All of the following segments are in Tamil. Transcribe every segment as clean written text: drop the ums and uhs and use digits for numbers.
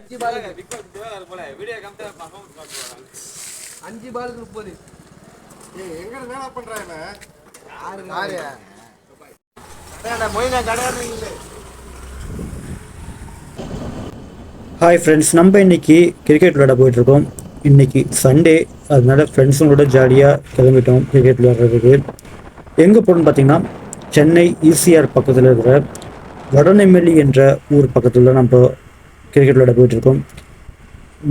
5 பாலுக்கு 30. எங்க என்ன பண்றாங்க? ஹாய் ஃப்ரெண்ட்ஸ், நம்ம இன்னைக்கு கிரிக்கெட் விளையாட போயிட்டுருக்கோம். இன்னைக்கு சண்டே, அதனால ஃப்ரெண்ட்ஸுங்களோட ஜாலியாக கிளம்பிட்டோம் கிரிக்கெட் விளையாடுறதுக்கு. எங்கே போகணும்னு பார்த்தீங்கன்னா, சென்னை ஈசிஆர் பக்கத்தில் இருக்கிற வடநெம்மேலி என்ற ஊர் பக்கத்தில் நம்ம கிரிக்கெட் விளையாட போயிட்டுருக்கோம்.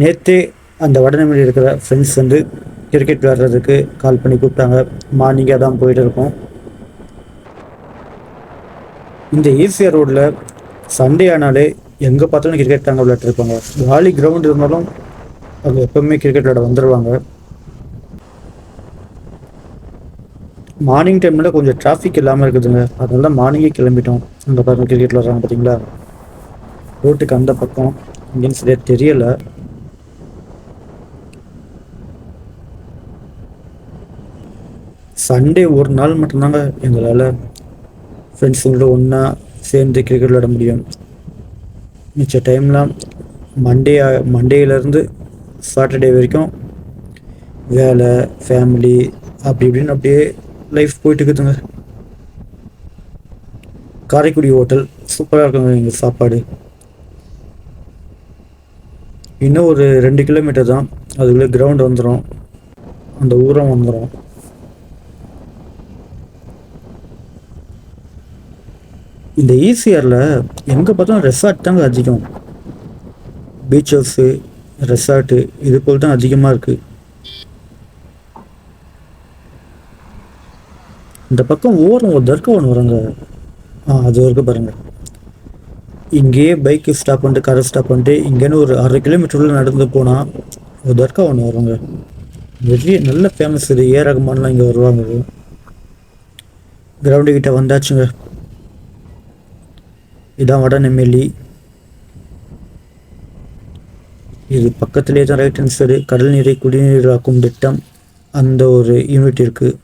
நேற்றே அந்த வடநெம்மேலி இருக்கிற ஃப்ரெண்ட்ஸ் வந்து கிரிக்கெட் விளையாடுறதுக்கு கால் பண்ணி கூப்பிட்டாங்க. மார்னிங்காக தான் போயிட்டு இருக்கோம். இந்த ஈசிஆர் ரோட்டில் சண்டே ஆனாலே எங்கே பார்த்தாலும் கிரிக்கெட் தாங்க விளையாட்டுருப்பாங்க. காலி கிரவுண்ட் இருந்தாலும் அங்கே எப்போவுமே கிரிக்கெட் விளையாட வந்துடுவாங்க. மார்னிங் டைமில் கொஞ்சம் டிராஃபிக் இல்லாமல் இருக்குதுங்க, அதனால தான் மார்னிங்கே கிளம்பிட்டோம். அங்கே பாருங்கள் கிரிக்கெட் விளையாடுறாங்க பார்த்தீங்களா, ரோட்டுக்கு அந்த பக்கம். இங்கேன்னு சரியாக தெரியலை. சண்டே ஒரு நாள் மட்டும்தாங்க எங்களால் ஃப்ரெண்ட்ஸுங்களோட ஒன்றா சேர்ந்து கிரிக்கெட் விளையாட முடியும். மிச்ச டைம்லாம் மண்டேலேருந்து சாட்டர்டே வரைக்கும் வேலை, ஃபேமிலி அப்படி இப்படின்னு அப்படியே லைஃப் போயிட்டு இருக்குதுங்க. காரைக்குடி ஹோட்டல் சூப்பராக இருக்குங்க எங்கள் சாப்பாடு. இன்னும் ஒரு 2 கிலோமீட்டர் தான், அதுக்குள்ளே கிரவுண்ட் வந்துடும், அந்த ஊரம் வந்துடும். இந்த ஈசிஆரில் எங்கே பார்த்தாலும் ரெசார்ட் தாங்க அதிகம். பீச் ஹவுஸு, ரெசார்ட்டு இது போல் தான் அதிகமாக இருக்குது. இந்த பக்கம் ஓரம் ஒரு தர்க்கம் ஒன்று வருங்க, அது வரைக்கும் பாருங்கள். இங்கேயே பைக்கு ஸ்டாப் பண்ணிட்டு, காரை ஸ்டாப் பண்ணிட்டு, இங்கேன்னு ஒரு 1/2 கிலோமீட்டரில் நடந்து போனால் ஒரு தர்க்கம் ஒன்று வருங்க. நிறைய நல்ல ஃபேமஸ் இது. ரகுமான்லாம் இங்கே வருவாங்க. கிரவுண்டு கிட்ட வந்தாச்சுங்க. இதான் வடநெம்மேலி. இது பக்கத்திலே தான் ரைட் ஹேண்ட் சைடு கடல் நீரை குடிநீராக்கும் திட்டம் அந்த ஒரு யூனிட் இருக்குது.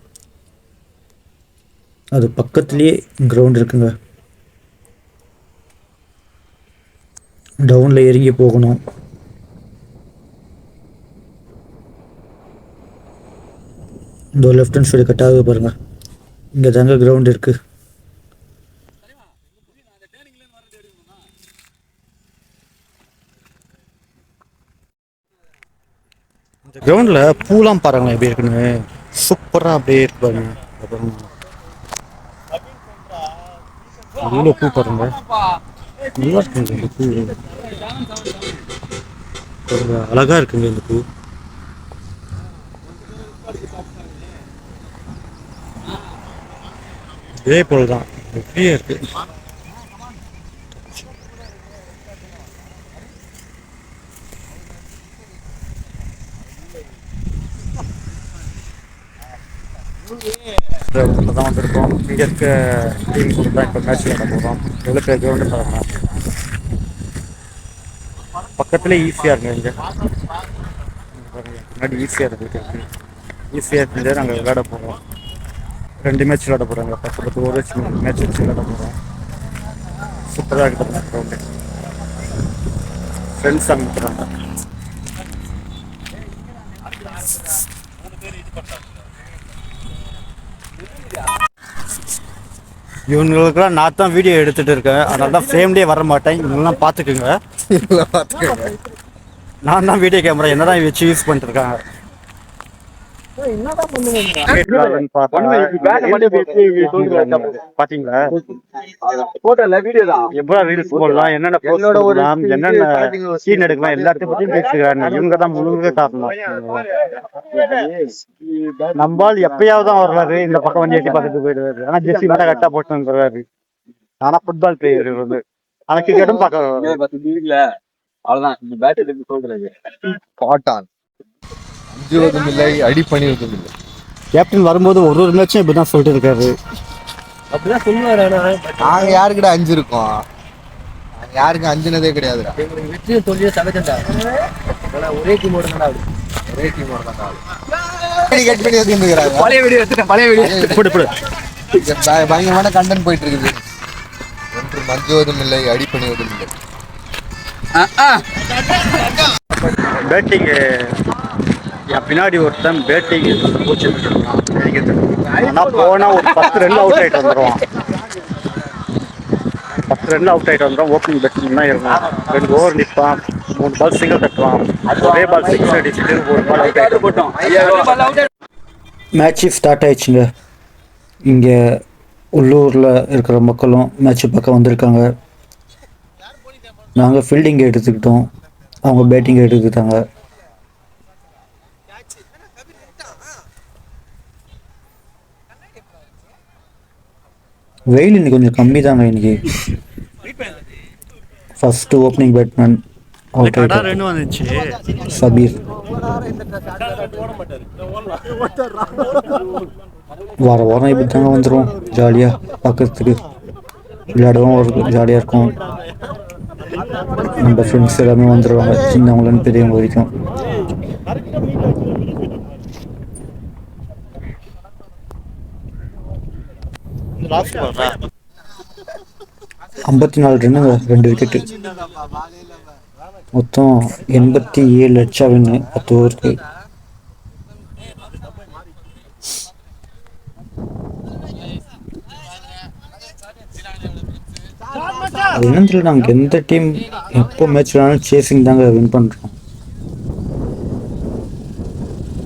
அது பக்கத்துலேயே கிரவுண்ட் இருக்குங்க. டவுனில் இறங்கி போகணும். இந்த லெஃப்ட் ஹேண்ட் சைடு கட்டாக பாருங்கள், இங்கே தாங்க கிரவுண்ட் இருக்குது. இந்த கிரவுண்டில் பூலாம் பாருங்களேன் எப்படி இருக்குன்னு, சூப்பராக அப்படியே இருக்கு பாருங்க. இவ்வளோ பூ பாருங்க, நல்லா இருக்குங்க இந்த பூ, அழகாக இருக்குங்க இந்த பூ. இதே போல் தான் எப்படியே இருக்கு. தான் வந்திருக்கோம். இங்கே இருக்க டீம் கூட தான் இப்போ மேட்ச் விளையாட போகிறோம். எவ்வளோ பேர் கிரவுண்டு பாருங்க, பக்கத்தில் ஈஸியாக இருங்க. இங்கே பாருங்க, முன்னாடி ஈஸியாக இருக்குது. ஈஸியாக இருந்து நாங்கள் விளையாட போகிறோம். 2 மேட்ச் விளையாட போகிறாங்க. 10 ஒரு மேட்ச் வச்சு விளையாட போகிறோம். சூப்பராக இருக்குது கிரவுண்டு. ஃப்ரெண்ட்ஸ் அனுப்புகிறாங்க. இவங்களுக்குலாம் நான் தான் வீடியோ எடுத்துகிட்டு இருக்கேன், அதனால தான் ஃப்ரேம்லேயே வர மாட்டேன். இவங்கெல்லாம் பார்த்துக்குங்க. நான் தான் வீடியோ கேமரா என்ன தான் வச்சு யூஸ் பண்ணிட்டு இருக்காங்க. பாத்தீங்களா, எப்படா ரீல்ஸ் போடலாம், என்னென்ன போடலாம், என்னென்ன சீன் எடுக்கலாம், எல்லாத்தையும் பத்தியும் பேசுகிறாங்க. இவங்க தான் முழுக்க காரணம். நம்பால் எப்பயாவது தான் வருவாரு, இந்த பக்கம் வந்து எட்டி பார்த்துட்டு போயிடுவாரு. ஆனா ஜெர்சி மட்டும் கரெக்டா போட்டு வந்துருவாரு. ஆனா ஃபுட்பால் பிளேயர் வந்து, ஆனா கிரிக்கெட்டும் பார்க்க பாட்டான் அஞ்சுவதும் இல்லை, அடிப்பணிவதும் இல்லை. கேப்டன் வரும்போது ஒரு மேட்சும் இப்படிதான் சொல்லிட்டு இருக்காரு. அப்படிதான் சொல்லுவாரு. நாங்க யாருக்கிட்ட 5 இருக்கோம், யாருக்கும் அஞ்சுனதே கிடையாதுடா. வெற்றியை சொல்லி சமைச்சா ஒரே டீமோட தான், ஒரே டீமோட தான். கட் பண்ணி வச்சுக்கிறாங்க. பழைய வீடியோ எடுத்துட்டேன், பழைய வீடியோ பயங்கரமான கண்டென்ட் போயிட்டு இருக்குது. ஒன்று மஞ்சுவதும் இல்லை, அடிப்பணிவதும் இல்லை. பேட்டிங்கு என் பின்னாடி ஒருத்தன் பேட்டிங் கோச்சிட்டு இருக்கான். ஆனால் போனால் ஒரு 10 ரன் அவுட் ஆகிட்டு வந்துடுவான். 10 ரன் அவுட் ஆகிட்டு வந்துடும். ஓப்பனிங் பேட்ஸ்மேன் தான் இருக்கும். 2 ஓவர் நிற்பான், 3 பால் சிங்கிள் தட்டுவான், ஒரே பால் 6 அடிச்சுட்டு ஒரு பால் அவுட் ஆகிட்டு போட்டோம். மேட்ச்சு ஸ்டார்ட் ஆயிடுச்சுங்க. இங்கே உள்ளூரில் இருக்கிற மக்களும் மேட்ச்சு பக்கம் வந்திருக்காங்க. நாங்கள் ஃபீல்டிங் எடுத்துக்கிட்டோம், அவங்க பேட்டிங் எடுத்துக்கிட்டாங்க. வெயில் இன்னைக்கு கொஞ்சம் கம்மி தாங்க. இன்னைக்கு ஃபர்ஸ்ட் ஓப்பனிங் பேட்மேன் அவுட் ஆயிடுச்சு சபீர். வாரம் இப்படி தாங்க வந்துடும் ஜாலியாக பார்க்கறதுக்கு, விளையாடவும் ஜாலியாக இருக்கும். நம்ம ஃப்ரெண்ட்ஸ் எல்லாமே வந்துடுவாங்க, சின்னவங்கலேருந்து பெரியவங்க வரைக்கும். ஐம்பத்தி 4 ரன்னுங்க, 2 விக்கெட்டு, மொத்தம் 87 லட்சம் ரன்னு 10 ஓவருக்கு. அது என்னன்னு தெரியல, நாங்கள் எந்த டீம் எப்போ மேட்ச் விளாடும் சேசிங் தாங்க வின் பண்ணுறோம்.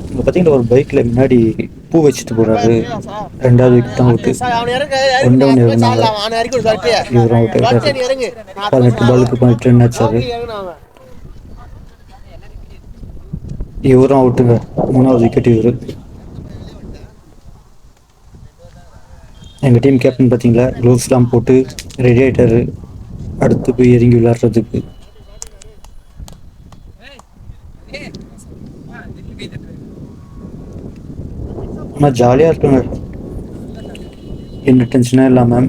இங்கே பார்த்தீங்கன்னா ஒரு பைக்கில் முன்னாடி பூ வச்சுட்டு போகிறாரு. 2வது விக்கெட் தான் அவுட்டு. 1 ரன் இருந்தாங்க, இவரும் அவுட் ஆகிட்டாரு. 18 பாலுக்கு 18 ரன் ஆச்சாரு. இவரும் அவுட்டுங்க, 3வது விக்கெட் இவரு. எங்கள் டீம் கேப்டன் பார்த்தீங்களா, க்ளோவ்ஸ்லாம் போட்டு ரெடி ஆகிட்டாரு அடுத்து போய் இறங்கி விளையாடுறதுக்கு. ஆனால் ஜாலியாக இருக்குங்க, எந்த டென்ஷனாக இல்லாமல்.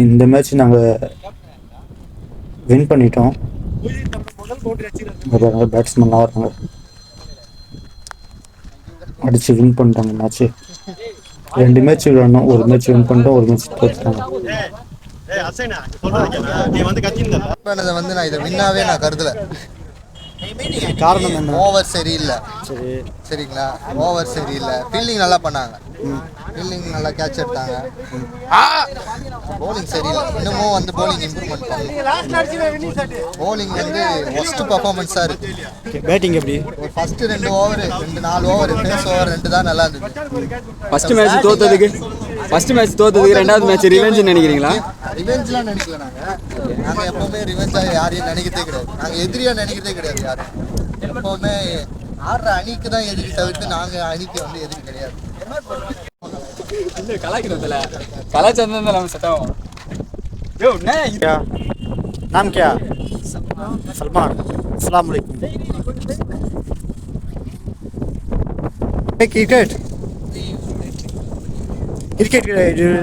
இந்த மேட்ச் நாங்கள் வின் பண்ணிட்டோம். பேட்ஸ்மேன்லாம் வராங்க, அடித்து வின் பண்ணிட்டாங்க மேட்ச்சு. 2 மேட்ச் விளையாடணும், ஒரு மேட்ச் வின் பண்ணிட்டோம், ஒரு மேட்ச் தோற்றுட்டாங்க. நான் இதை வின்னாவே நான் கருதல. காரணம் என்ன? ஓவர் சரியில்லை. சரிங்களா, ஓவர் சரியில்லை. ஃபீல்டிங் நல்லா பண்ணாங்க, ஃபீல்டிங் நல்லா கேட்ச் எடுத்தாங்க. போலிங் சரியில்லை, இன்னமும் வந்து போலிங் இம்ப்ரூவ்மெண்ட் பண்ணணும். போலிங் வந்து ஒஸ்ட் பர்ஃபார்மன்ஸாக இருக்கு. பேட்டிங் எப்படி? ஒரு first 2 over 4 over phase over 2 தான் நல்லா இருந்தது. ஃபர்ஸ்ட் மேட்ச் தோத்ததுக்கு 2வது மேட்ச் ரிவெஞ்ச் நினைக்கிறீங்களா? ரிவெஞ்ச்லாம் நினைக்கல. நாங்கள் எப்போவுமே ரிவெஞ்சாக யாரையும் நினைக்கிறதே கிடையாது. நாங்கள் எதிரியாக நினைக்கிறதே கிடையாது. யாரும் எப்போவுமே ஆடுற அணிக்கு தான் எதிரி, தவிர்த்து நாங்கள் அணிக்கு வந்து எதிரி கிடையாது. கலாய்க்கிறதுல கலாச்சாரம் தான் நம்ம சட்டம். नाम क्या? सलमान. अस्सलाम वालेकुम. Cricket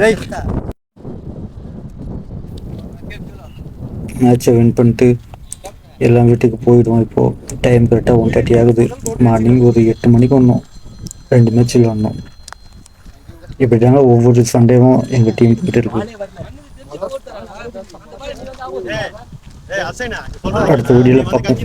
right. மேட்சை வின் பண்ணிட்டு எல்லாம் வீட்டுக்கு போயிடுவோம். இப்போது டைம் கரெக்டாக 1:30 ஆகுது. மார்னிங் ஒரு 8 மணிக்கு வந்தோம், 2 மேட்ச் விளாட்னோம். இப்படி தாங்க ஒவ்வொரு சண்டேவும் எங்கள் டீம் போயிட்டு இருக்கு. அடுத்த வீடியோவில் பார்ப்போம்.